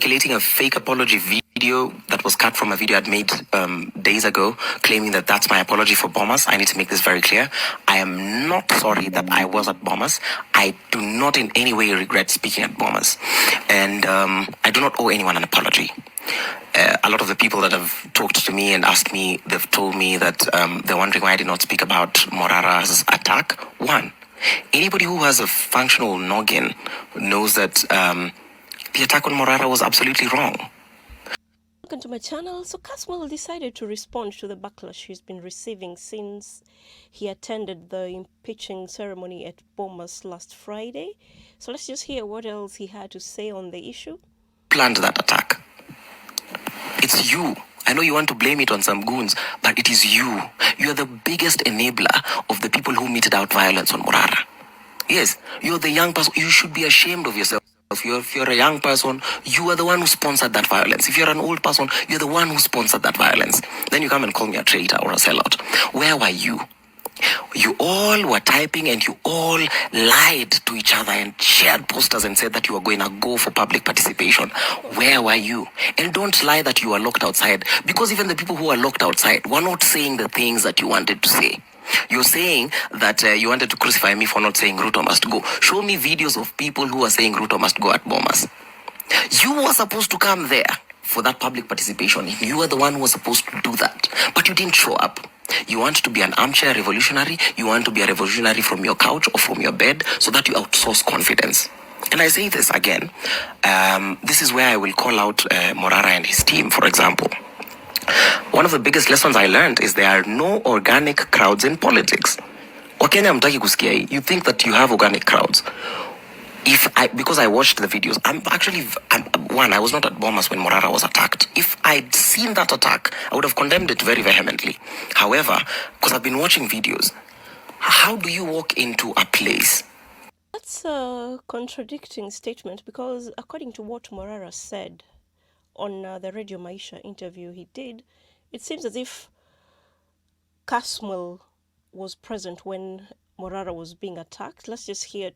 circulating a fake apology video that was cut from a video I'd made days ago, claiming that that's my apology for Bomas. I need to make this very clear. I am not sorry that I was at Bomas. I do not in any way regret speaking at Bomas. And I do not owe anyone an apology. A lot of the people that have talked to me and asked me, they've told me that they're wondering why I did not speak about Morara's attack. One, anybody who has a functional noggin knows that the attack on Morara was absolutely wrong. Welcome to my channel. So Kasmuel decided to respond to the backlash he's been receiving since he attended the impeaching ceremony at Bomas last Friday. So let's just hear what else he had to say on the issue. Planned that attack. It's you. I know you want to blame it on some goons, but it is you. You are the biggest enabler of the people who meted out violence on Morara. Yes, you're the young person. You should be ashamed of yourself. If you're a young person, you are the one who sponsored that violence. If you're an old person, you're the one who sponsored that violence. Then you come and call me a traitor or a sellout. Where were you? You all were typing and you all lied to each other and shared posters and said that you were going to go for public participation. Where were you? And don't lie that you were locked outside, because even the people who are locked outside were not saying the things that you wanted to say. You're saying that you wanted to crucify me for not saying Ruto must go. Show me videos of people who are saying Ruto must go at Bomas. You were supposed to come there for that public participation. You were the one who was supposed to do that, but you didn't show up. You want to be an armchair revolutionary. You want to be a revolutionary from your couch or from your bed so that you outsource confidence. And I say this again. This is where I will call out Morara and his team, for example. One of the biggest lessons I learned is there are no organic crowds in politics. Wakenya hamtaki kusikia hii. You think that you have organic crowds. Because I watched the videos, I was not at Bomas when Morara was attacked. If I'd seen that attack, I would have condemned it very vehemently. However, because I've been watching videos, how do you walk into a place? That's a contradicting statement, because according to what Morara said on the Radio Maisha interview he did, it seems as if Kasmuel was present when Morara was being attacked. Let's just hear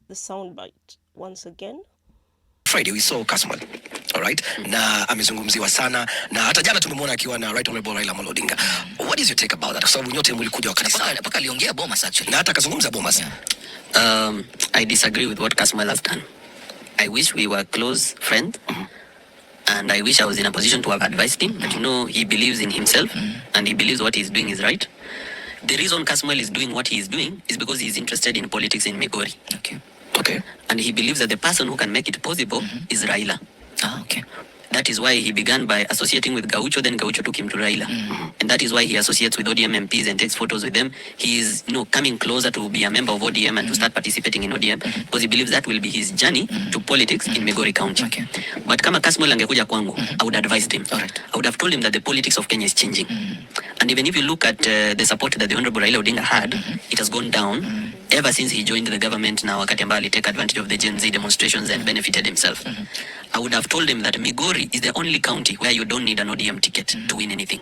the soundbite once again. Friday we saw Kasmuel, all right? Na amezungumziwa sana na hata jana tumemwona akiwa na Right Honorable Raila Amolo Odinga. What is your take about that? Kwa sababu nyote mlikuja wakati sana. Paka aliongea Bomas actually. Na hata kazungumza Bomas. I disagree with what Kasmuel has done. I wish we were close friends. And I wish I was in a position to have advised him. But he believes in himself and he believes what he's doing is right. The reason Kasmuel is doing what he is doing is because he's interested in politics in Mcoure. Okay. And he believes that the person who can make it possible is Raila. Okay. That is why he began by associating with Gaucho, then Gaucho took him to Raila. And that is why he associates with ODM MPs and takes photos with them. He is coming closer to be a member of ODM and to start participating in ODM because he believes that will be his journey to politics in Migori County. Okay. But kama Kasmuel angekuja kwangu, I would advise him. Alright. I would have told him that the politics of Kenya is changing. And even if you look at the support that the Honorable Raila Odinga had, it has gone down ever since he joined the government. Now wakati ambao take advantage of the Gen Z demonstrations and benefited himself. I would have told him that Migori is the only county where you don't need an ODM ticket to win anything.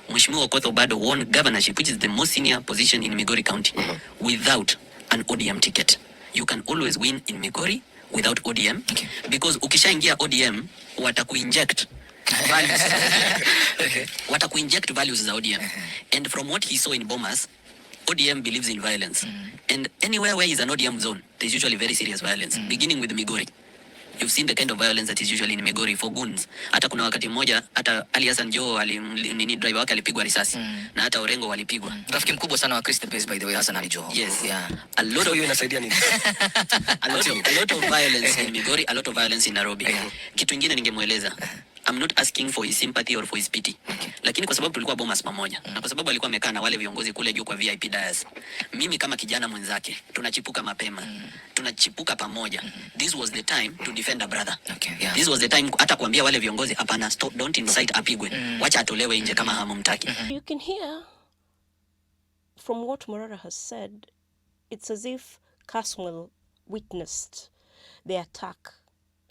Mheshimiwa Okoth Obado won governorship, which is the most senior position in Migori County, without an ODM ticket. You can always win in Migori without ODM, because ukishaingia ODM watakuinject values. Watakuinject values za ODM. And from what he saw in Bomas, ODM believes in violence. And anywhere where is an ODM zone, there's usually very serious violence, beginning with Migori. You've seen the kind of violence that is usually in Migori for goons. Hata kuna wakati mmoja, hata Ali Hassan Joho driver wake alipigwa risasi. Na hata Orengo walipigwa. Rafiki mkubwa sana wa Christian Base, by the way, Hassan Ali Joho. Yes. Yeah. A lot of inasaidia nini? a lot of violence in Migori, a lot of violence in Nairobi. Kitu ingine ningemueleza. I'm not asking for his sympathy or for his pity. Lakini kwa sababu tulikuwa Bomas pamoja, na kwa sababu alikuwa amekaa na wale viongozi kule juu kwa VIP dais. Mimi kama kijana mwenzake, tunachipuka mapema. Tunachipuka pamoja. This was the time to defend a brother. This was the time hata kuambia wale viongozi hapana, stop, don't incite apigwe. Wacha atolewe nje kama hamumtaki. You can hear from what Morara has said, it's as if Kasmuel witnessed the attack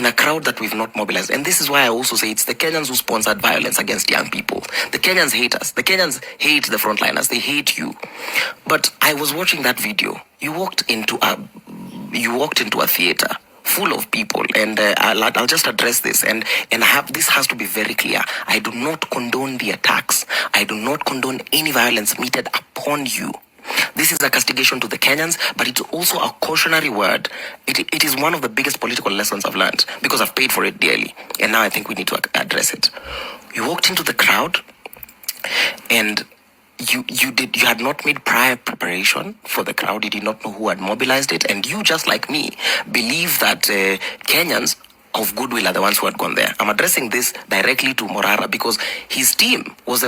in a crowd that we've not mobilized. And this is why I also say it's the Kenyans who sponsored violence against young people. The Kenyans hate us. The Kenyans hate the frontliners. They hate you. But I was watching that video. You walked into a theater full of people, and I'll just address this, and this has to be very clear. I do not condone the attacks. I do not condone any violence meted upon you. This is a castigation to the Kenyans, but it's also a cautionary word. It is one of the biggest political lessons I've learned, because I've paid for it dearly, and now I think we need to address it. You walked into the crowd, and you had not made prior preparation for the crowd. You did not know who had mobilized it, and you, just like me, believe that Kenyans of goodwill are the ones who had gone there. I'm addressing this directly to Morara, because his team was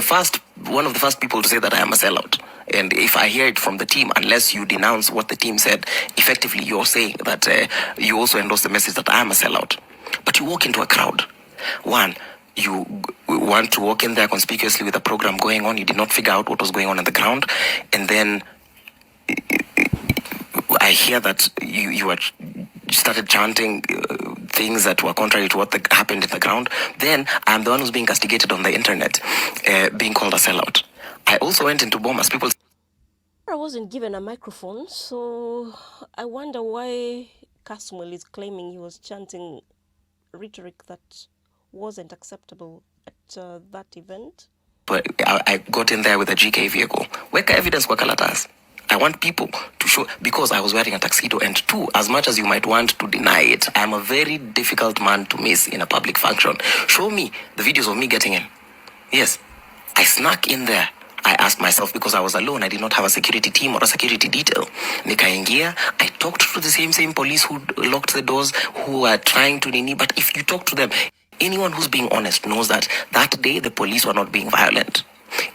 one of the first people to say that I am a sellout. And if I hear it from the team, unless you denounce what the team said, effectively you're saying that you also endorse the message that I am a sellout. But you walk into a crowd. One, you want to walk in there conspicuously with a program going on. You did not figure out what was going on the ground. And then I hear that you started chanting things that were contrary to what happened in the ground. Then I'm the one who's being castigated on the internet, being called a sellout. I also went into Bomas. People... I wasn't given a microphone, so I wonder why Kasmuel is claiming he was chanting rhetoric that wasn't acceptable at that event. But I got in there with a GK vehicle. Weka evidence kwa kalatas. I want people to show, because I was wearing a tuxedo, and two, as much as you might want to deny it, I'm a very difficult man to miss in a public function. Show me the videos of me getting in. Yes, I snuck in there. I asked myself, because I was alone, I did not have a security team or a security detail. Nikaingia, I talked to the same police who locked the doors, who are trying to nini. But if you talk to them, anyone who's being honest knows that that day the police were not being violent.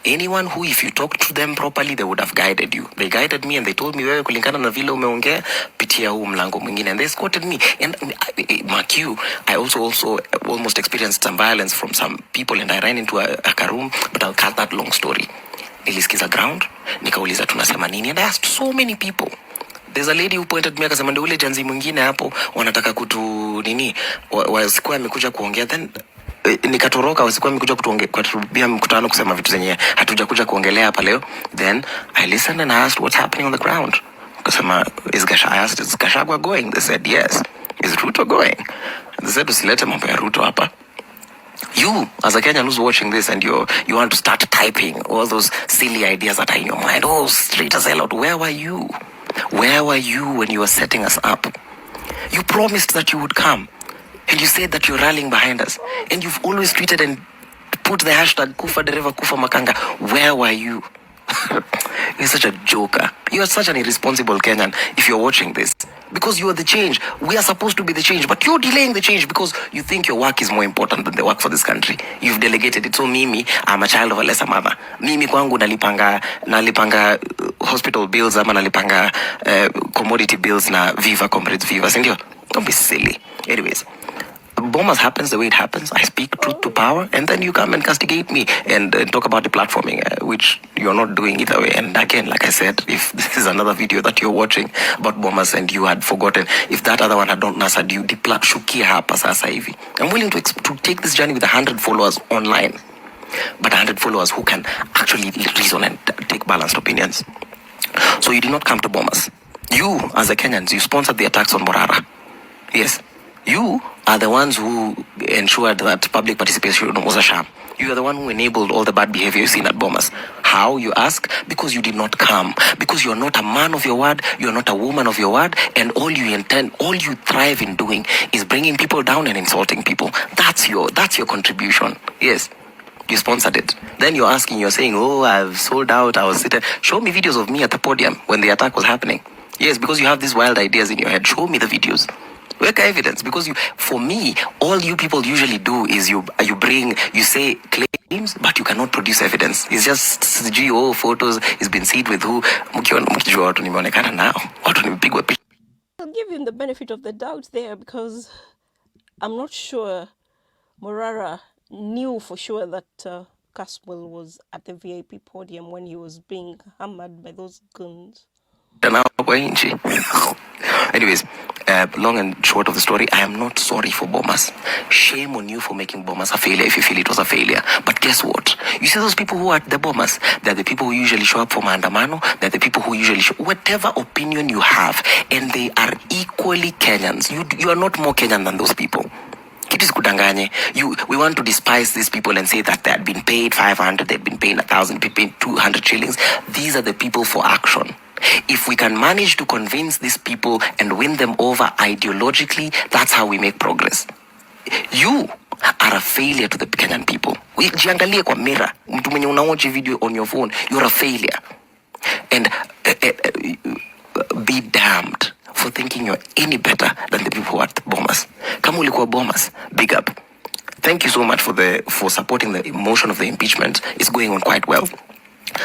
Anyone who, if you talk to them properly, they would have guided you. They guided me, and they told me, wewe kulingana na vile umeongea, pitia huu mlango mwingine, and they escorted me. And Mcoure, I also almost experienced some violence from some people, and I ran into a room, but I'll cut that long story. Nilisikiza ground, nikauliza tunasema nini, and I asked so many people. There's a lady who pointed me, akasema ndio ule janzi mwingine hapo wanataka kutu nini, wasikuwa amekuja kuongea. Then nikatoroka, wasikuwa amekuja kutubia mkutano kusema vitu zenye hatujakuja kuongelea hapa leo. Then I listened and I asked what's happening on the ground. Akasema I asked, is Gachagua going? They said yes. Is Ruto going? They said usilete mambo ya Ruto hapa. You, as a Kenyan who's watching this, and you want to start typing all those silly ideas that are in your mind, oh, straight as hell out, where were you? Where were you when you were setting us up? You promised that you would come, and you said that you're rallying behind us, and you've always tweeted and put the hashtag Kufa Dereva Kufa Makanga. Where were you? You're such a joker. You are such an irresponsible Kenyan if you're watching this. Because you are the change. We are supposed to be the change, but you're delaying the change because you think your work is more important than the work for this country. You've delegated it. So mimi, I'm a child of a lesser mother. Mimi kwangu nalipanga hospital bills, ama nalipanga commodity bills na Viva, comrades Viva. Sindio? Don't be silly. Anyways, Bomas happens the way it happens. I speak truth to power, and then you come and castigate me and talk about the platforming, which you're not doing either way. And again, like I said, if this is another video that you're watching about Bomas and you had forgotten, if that other one had not answered you, shukia hapa sasa hivi. I'm willing to take this journey with 100 followers online, but 100 followers who can actually reason and take balanced opinions. So you did not come to Bomas. You, as a Kenyans, you sponsored the attacks on Morara. Yes. You are the ones who ensured that public participation was a sham. You are the one who enabled all the bad behavior you've seen at Bomas. How, you ask? Because you did not come. Because you're not a man of your word, you're not a woman of your word, and all you thrive in doing is bringing people down and insulting people. That's your contribution. Yes. You sponsored it. Then you're saying, oh, I've sold out, I was sitting. Show me videos of me at the podium when the attack was happening. Yes, because you have these wild ideas in your head. Show me the videos. Wake evidence, because for me, all you people usually do is you say claims, but you cannot produce evidence. It's just GO photos. It's been seen with who. I'll give him the benefit of the doubt there, because I'm not sure Morara knew for sure that Kasmuel was at the VIP podium when he was being hammered by those guns. Anyways, long and short of the story, I am not sorry for Bomas. Shame on you for making Bomas a failure if you feel it was a failure. But guess what? You see those people who are at the Bomas, they're the people who usually show up for Maandamano, they're the people who usually show whatever opinion you have, and they are equally Kenyans. You are not more Kenyan than those people. Kitu sikudanganye. We want to despise these people and say that they had been paid 500, they'd been paid 1,000, paid 200 shillings. These are the people for action. If we can manage to convince these people and win them over ideologically, that's how we make progress. You are a failure to the Kenyan people. Jiangalie kwa mirror. Mtu mwenye unaoji video on your phone, you're a failure. And be damned for thinking you're any better than the people at Bomas. Kama ulikuwa Bomas, big up. Thank you so much for supporting the motion of the impeachment. It's going on quite well.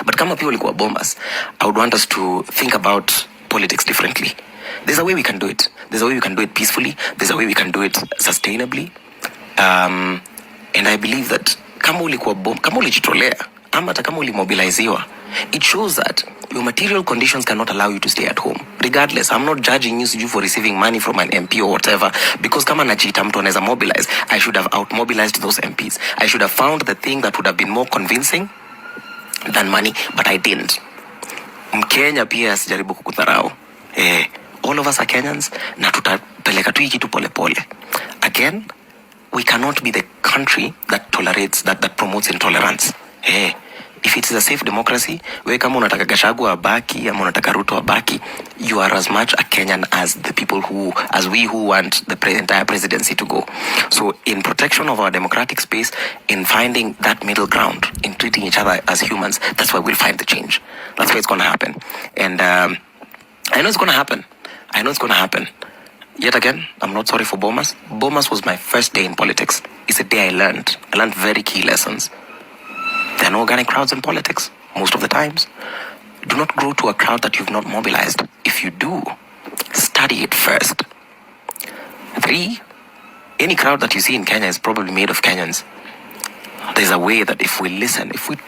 But kama pia ulikuwa Bomas, I would want us to think about politics differently. There's a way we can do it. There's a way we can do it peacefully. There's a way we can do it sustainably. And I believe that kama ulijitolea, ama hata kama ulimobiliziwa, it shows that your material conditions cannot allow you to stay at home. Regardless, I'm not judging you for receiving money from an MP or whatever, because kama najiita mtu anaweza mobilize, I should have out-mobilized those MPs. I should have found the thing that would have been more convincing than money, but I didn't. Mkenya pia asijaribu kukudharau. All of us are Kenyans, na tutapeleka tu hiki tu pole pole. Again, we cannot be the country that tolerates, that promotes intolerance. If it is a safe democracy, we kama unataka Gachagua abaki, ama unataka Ruto abaki, you are as much a Kenyan as the people as we who want the entire presidency to go. So in protection of our democratic space, in finding that middle ground, in treating each other as humans, that's where we'll find the change. That's where it's going to happen. And I know it's going to happen. Yet again, I'm not sorry for Bomas. Bomas was my first day in politics. It's a day I learned very key lessons. There are no organic crowds in politics, most of the times. Do not grow to a crowd that you've not mobilized. If you do, study it first. 3, any crowd that you see in Kenya is probably made of Kenyans. There's a way that if we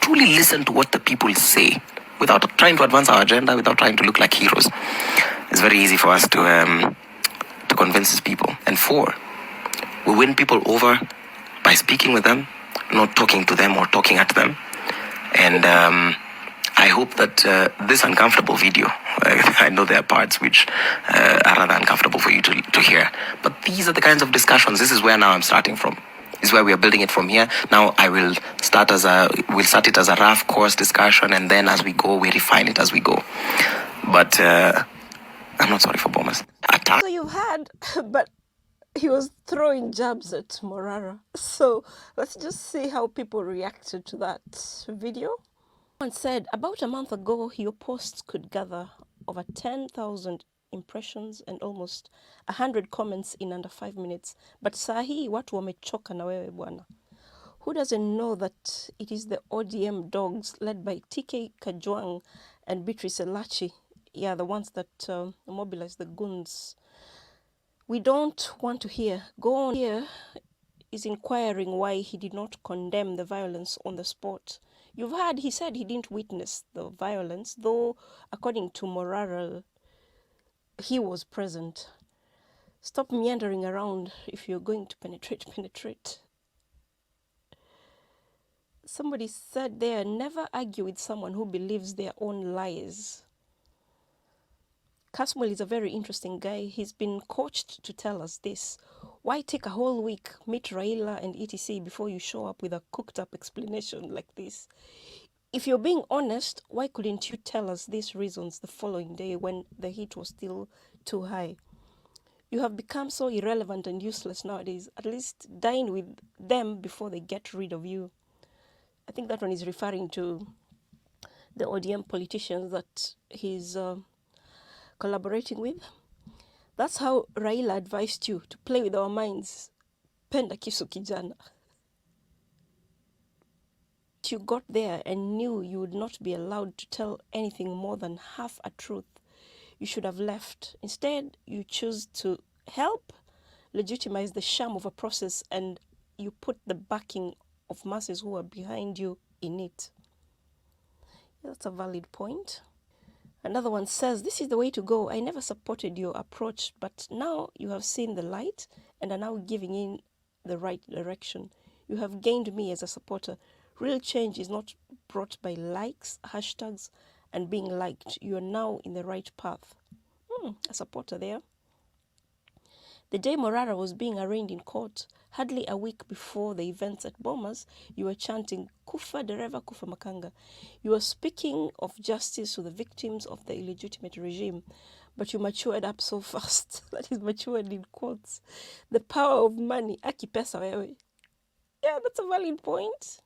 truly listen to what the people say, without trying to advance our agenda, without trying to look like heroes, it's very easy for us to convince these people. And 4, we win people over by speaking with them, not talking to them or talking at them. And I hope that this uncomfortable video, I know there are parts which are rather uncomfortable for you to hear, but these are the kinds of discussions. This is where now I'm starting from. This is where we are building it from here. Now we'll start it as a rough course discussion, and then as we go, we refine it as we go. But I'm not sorry for Bomas. So you've had, but he was throwing jabs at Morara. So let's just see how people reacted to that video. Someone said, about a month ago, your posts could gather over 10,000 impressions and almost 100 comments in under 5 minutes. But sahi watu wamechoka na wewe bwana. Who doesn't know that it is the ODM dogs led by TK Kajwang and Beatrice Elachi? Yeah, the ones that mobilize the goons. We don't want to hear. Go on here is inquiring why he did not condemn the violence on the spot. You've heard he said he didn't witness the violence, though according to Morara, he was present. Stop meandering around. If you're going to penetrate. Somebody said there, never argue with someone who believes their own lies. Kasmuel is a very interesting guy. He's been coached to tell us this. Why take a whole week, meet Raila and etc. before you show up with a cooked up explanation like this? If you're being honest, why couldn't you tell us these reasons the following day when the heat was still too high? You have become so irrelevant and useless nowadays. At least dine with them before they get rid of you. I think that one is referring to the ODM politicians that he's collaborating with. That's how Raila advised you to play with our minds. Penda kisu kijana. You got there and knew you would not be allowed to tell anything more than half a truth. You should have left. Instead, you choose to help legitimize the sham of a process, and you put the backing of masses who are behind you in it. Yeah, that's a valid point. Another one says, this is the way to go. I never supported your approach, but now you have seen the light and are now giving in the right direction. You have gained me as a supporter. Real change is not brought by likes, hashtags, and being liked. You are now in the right path. A supporter there. The day Morara was being arraigned in court, hardly a week before the events at Bomas, you were chanting, Kufa dereva, Kufa Makanga. You were speaking of justice to the victims of the illegitimate regime, but you matured up so fast. That is matured in quotes. The power of money. Aki pesa wewe. Yeah, that's a valid point.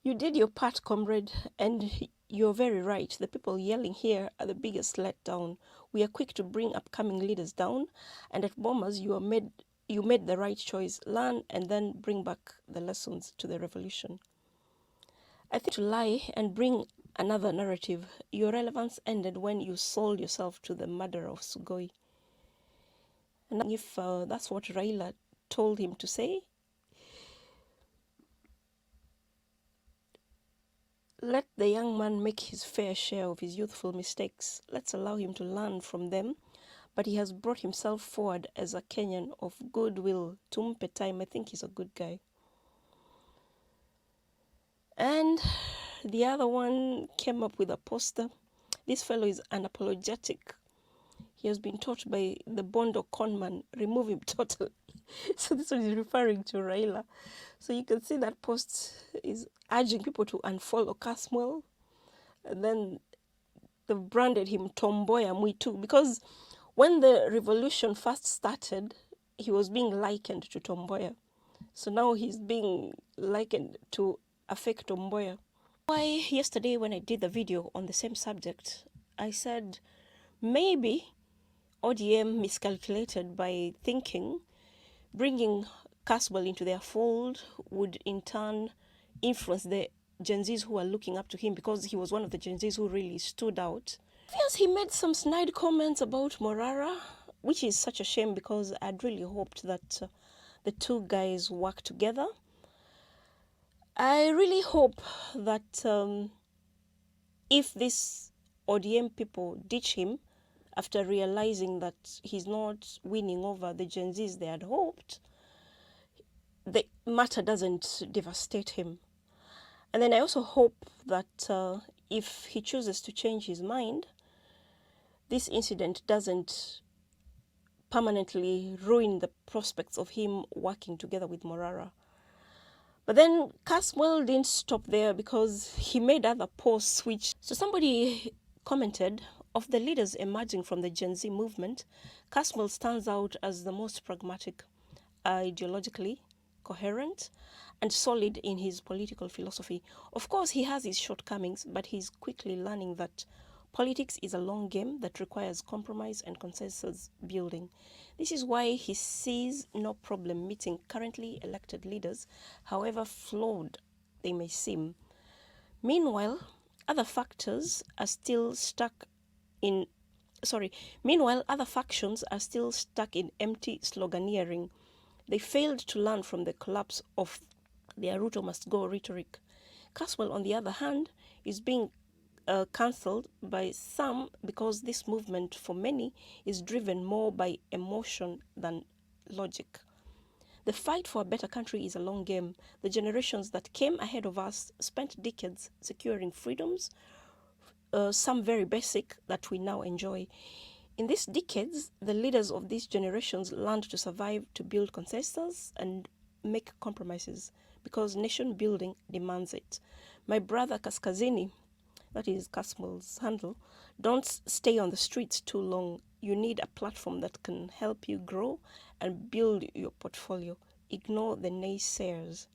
You did your part, comrade, and you're very right. The people yelling here are the biggest letdown. We are quick to bring upcoming leaders down, and at Bomas, you made the right choice. Learn and then bring back the lessons to the revolution. I think to lie and bring another narrative, your relevance ended when you sold yourself to the murderer of Sugoi. And if that's what Raila told him to say, let the young man make his fair share of his youthful mistakes. Let's allow him to learn from them. But he has brought himself forward as a Kenyan of goodwill. Tumpe time, I think he's a good guy. And the other one came up with a poster. This fellow is unapologetic. He has been taught by the Bondo conman, remove him totally. So this one is referring to Raila. So you can see that post is urging people to unfollow Kasmuel. And then they've branded him Tomboya Mwitu, because when the revolution first started, he was being likened to Tomboya. So now he's being likened to a fake Tomboya. Why yesterday when I did the video on the same subject, I said maybe ODM miscalculated by thinking bringing Kasmuel into their fold would in turn influence the Gen Zs who are looking up to him, because he was one of the Gen Zs who really stood out. Yes, he made some snide comments about Morara, which is such a shame because I'd really hoped that the two guys work together. I really hope that if these ODM people ditch him after realizing that he's not winning over the Gen Zs they had hoped, the matter doesn't devastate him. And then I also hope that if he chooses to change his mind, this incident doesn't permanently ruin the prospects of him working together with Morara. But then Kasmuel didn't stop there, because he made other posts which... So somebody commented, of the leaders emerging from the Gen Z movement, Kasmuel stands out as the most pragmatic, ideologically coherent, and solid in his political philosophy. Of course, he has his shortcomings, but he's quickly learning that politics is a long game that requires compromise and consensus building. This is why he sees no problem meeting currently elected leaders, however flawed they may seem. Meanwhile, other factions are still stuck in empty sloganeering. They failed to learn from the collapse of their Ruto must go rhetoric. Kasmuel, on the other hand, is being cancelled by some because this movement, for many, is driven more by emotion than logic. The fight for a better country is a long game. The generations that came ahead of us spent decades securing freedoms, some very basic, that we now enjoy. In these decades, the leaders of these generations learned to survive, to build consensus, and make compromises, because nation building demands it. My brother Kaskazini, that is Kasmuel's handle, don't stay on the streets too long. You need a platform that can help you grow and build your portfolio. Ignore the naysayers.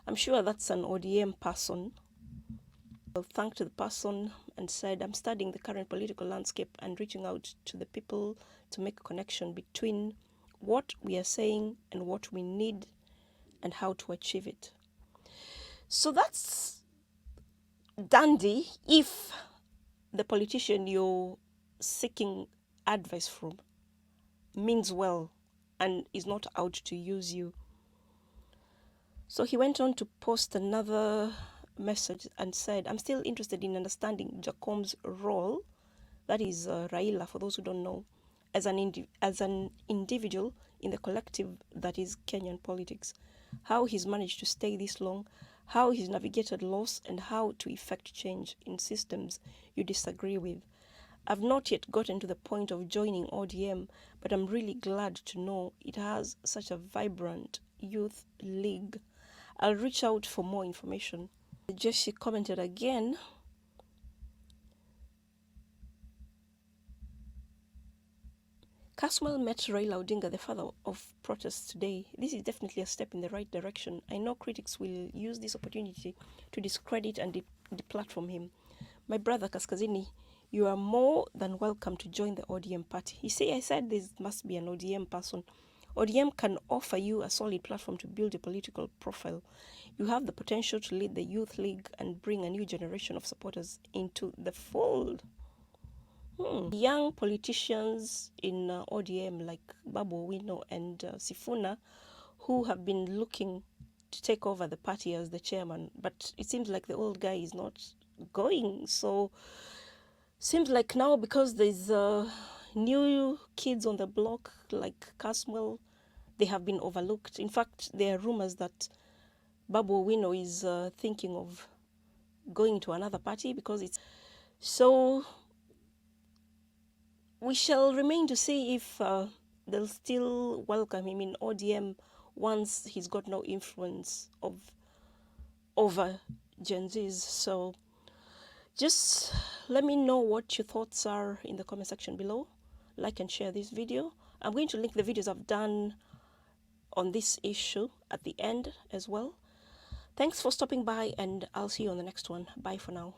I'm sure that's an ODM person. I thanked the person and said, I'm studying the current political landscape and reaching out to the people to make a connection between what we are saying and what we need and how to achieve it. So that's dandy if the politician you're seeking advice from means well and is not out to use you. So he went on to post another message and said, I'm still interested in understanding Jacom's role That is Raila, for those who don't know, as an individual in the collective that is Kenyan politics. How he's managed to stay this long, how he's navigated loss, and how to effect change in systems you disagree with. I've not yet gotten to the point of joining ODM, but I'm really glad to know it has such a vibrant youth league. I'll reach out for more information. Jessie commented again. Kasmuel met Raila Odinga, the father of protests, today. This is definitely a step in the right direction. I know critics will use this opportunity to discredit and deplatform him. My brother Kaskazini, you are more than welcome to join the ODM party. You see, I said this must be an ODM person. ODM can offer you a solid platform to build a political profile. You have the potential to lead the youth league and bring a new generation of supporters into the fold. Young politicians in ODM like Babu Owino and Sifuna, who have been looking to take over the party as the chairman, but it seems like the old guy is not going. So seems like now, because there's new kids on the block like Kasmuel, they have been overlooked. In fact, there are rumors that Babu Owino is thinking of going to another party because it's so. We shall remain to see if they'll still welcome him in ODM once he's got no influence over Gen Zs. So just let me know what your thoughts are in the comment section below. Like and share this video. I'm going to link the videos I've done on this issue at the end as well. Thanks for stopping by, and I'll see you on the next one. Bye for now.